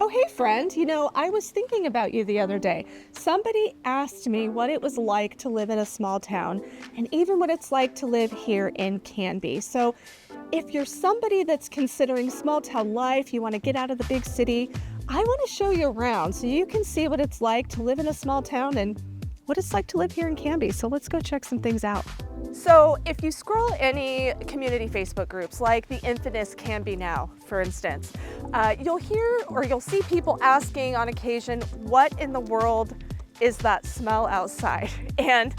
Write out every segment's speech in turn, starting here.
Oh, hey friend, I was thinking about you the other day. Somebody asked me what it was like to live in a small town and even what it's like to live here in Canby. So, if you're somebody that's considering small town life, you want to get out of the big city, I want to show you around so you can see what it's like to live in a small town and what it's like to live here in Canby. So, let's go check some things out. So if you scroll any community Facebook groups like the infamous Canby Now, for instance, you'll hear or you'll see people asking on occasion, what in the world is that smell outside? And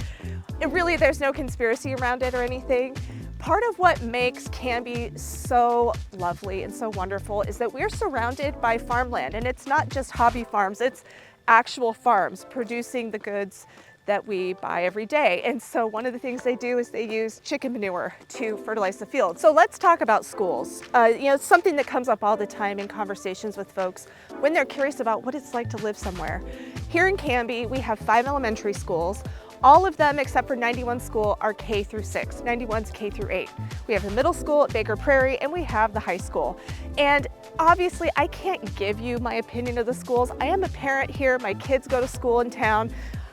there's no conspiracy around it or anything. Part of what makes Canby so lovely and so wonderful is that we're surrounded by farmland, and it's not just hobby farms, it's actual farms producing the goods that we buy every day. And so one of the things they do is they use chicken manure to fertilize the field. So let's talk about schools. It's something that comes up all the time in conversations with folks when they're curious about what it's like to live somewhere. Here in Canby, we have 5 elementary schools. All of them, except for 91 School, are K through 6. 91's K through 8. We have the middle school at Baker Prairie, and we have the high school. And obviously, I can't give you my opinion of the schools. I am a parent here. My kids go to school in town.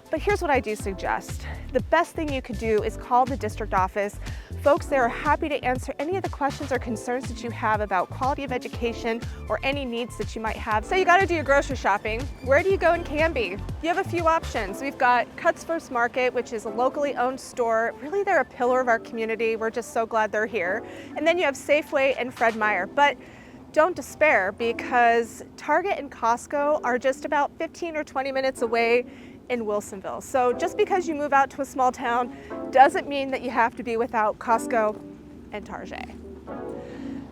But here's what I do suggest. The best thing you could do is call the district office. Folks there are happy to answer any of the questions or concerns that you have about quality of education or any needs that you might have. So you gotta do your grocery shopping. Where do you go in Canby? You have a few options. We've got Cuts First Market, which is a locally owned store. Really, they're a pillar of our community. We're just so glad they're here. And then you have Safeway and Fred Meyer. But don't despair, because Target and Costco are just about 15 or 20 minutes away in Wilsonville. So just because you move out to a small town doesn't mean that you have to be without Costco and Target.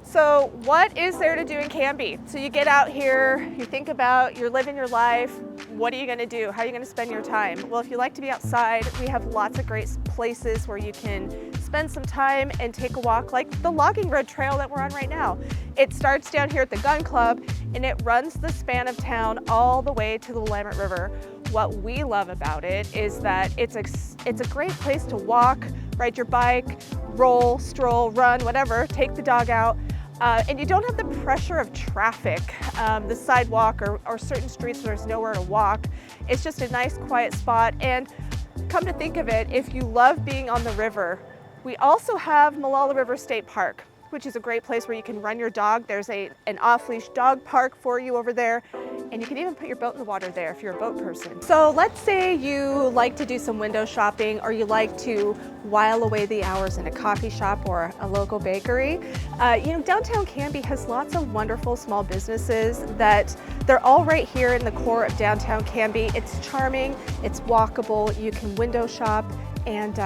So what is there to do in Canby? So you get out here, you think about, you're living your life. What are you gonna do? How are you gonna spend your time? Well, if you like to be outside, we have lots of great places where you can spend some time and take a walk, like the Logging Road Trail that we're on right now. It starts down here at the Gun Club and it runs the span of town all the way to the Willamette River. What we love about it is that it's a great place to walk, ride your bike, roll, stroll, run, whatever, take the dog out. And you don't have the pressure of traffic, the sidewalk or certain streets where there's nowhere to walk. It's just a nice quiet spot. And come to think of it, if you love being on the river, we also have Molalla River State Park, which is a great place where you can run your dog. There's an off-leash dog park for you over there. And you can even put your boat in the water there if you're a boat person. So let's say you like to do some window shopping, or you like to while away the hours in a coffee shop or a local bakery. Downtown Canby has lots of wonderful small businesses that they're all right here in the core of downtown Canby. It's charming, it's walkable, you can window shop, and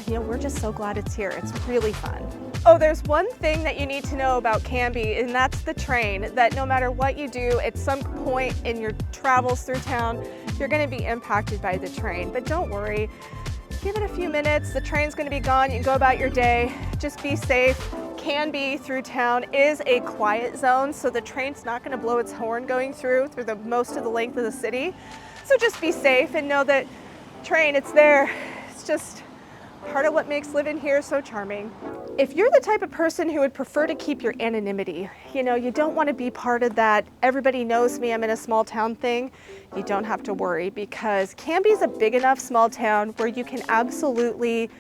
we're just so glad it's here. It's really fun. Oh, there's one thing that you need to know about Canby, and that's the train, that no matter what you do, at some point in your travels through town, you're gonna be impacted by the train. But don't worry, give it a few minutes, the train's gonna be gone, you can go about your day, just be safe. Canby through town is a quiet zone, so the train's not gonna blow its horn going through the most of the length of the city. So just be safe and know that train, it's there. It's just part of what makes living here so charming. If you're the type of person who would prefer to keep your anonymity, you don't want to be part of that everybody knows me, I'm in a small town thing, you don't have to worry, because Canby's a big enough small town where you can absolutely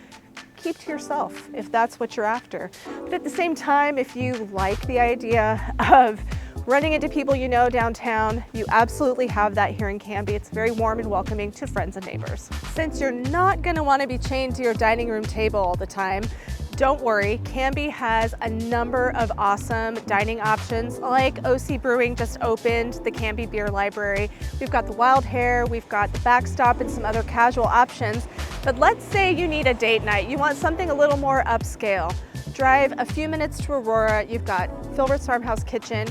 keep to yourself if that's what you're after. But at the same time, if you like the idea of running into people you know downtown, you absolutely have that here in Canby. It's very warm and welcoming to friends and neighbors. Since you're not going to want to be chained to your dining room table all the time, don't worry, Canby has a number of awesome dining options, like OC Brewing just opened the Canby Beer Library. We've got the Wild Hare, we've got the Backstop, and some other casual options. But let's say you need a date night, you want something a little more upscale. Drive a few minutes to Aurora, you've got Filbert's Farmhouse Kitchen,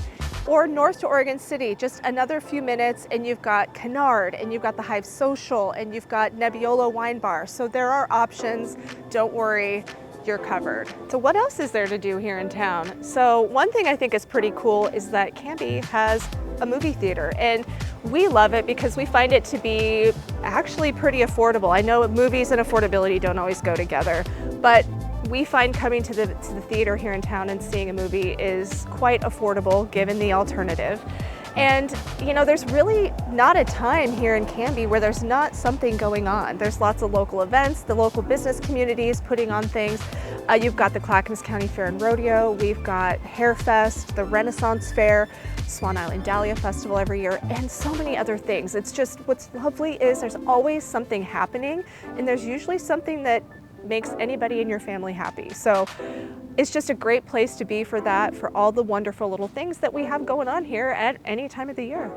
or north to Oregon City, just another few minutes, and you've got Kennard, and you've got the Hive Social, and you've got Nebbiolo Wine Bar. So there are options, don't worry, you're covered. So what else is there to do here in town? So one thing I think is pretty cool is that Canby has a movie theater, and we love it because we find it to be actually pretty affordable. I know movies and affordability don't always go together, but we find coming to the theater here in town and seeing a movie is quite affordable given the alternative. And, there's really not a time here in Canby where there's not something going on. There's lots of local events, the local business community is putting on things. You've got the Clackamas County Fair and Rodeo, we've got Hair Fest, the Renaissance Fair, Swan Dahlia Festival every year, and so many other things. It's just, what's lovely is there's always something happening, and there's usually something that makes anybody in your family happy. So it's just a great place to be for that, for all the wonderful little things that we have going on here at any time of the year.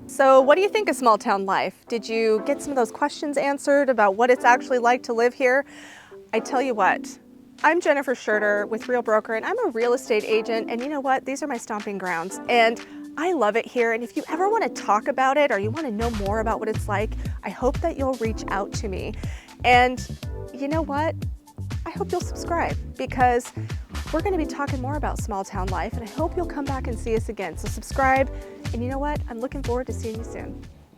So what do you think of small town life? Did you get some of those questions answered about what it's actually like to live here? I tell you what, I'm Jennifer Schurter with Real Broker, and I'm a real estate agent, and you know what? These are my stomping grounds, and I love it here. And if you ever want to talk about it or you want to know more about what it's like, I hope that you'll reach out to me. And you know what? I hope you'll subscribe, because we're going to be talking more about small town life, and I hope you'll come back and see us again. So subscribe, and you know what? I'm looking forward to seeing you soon.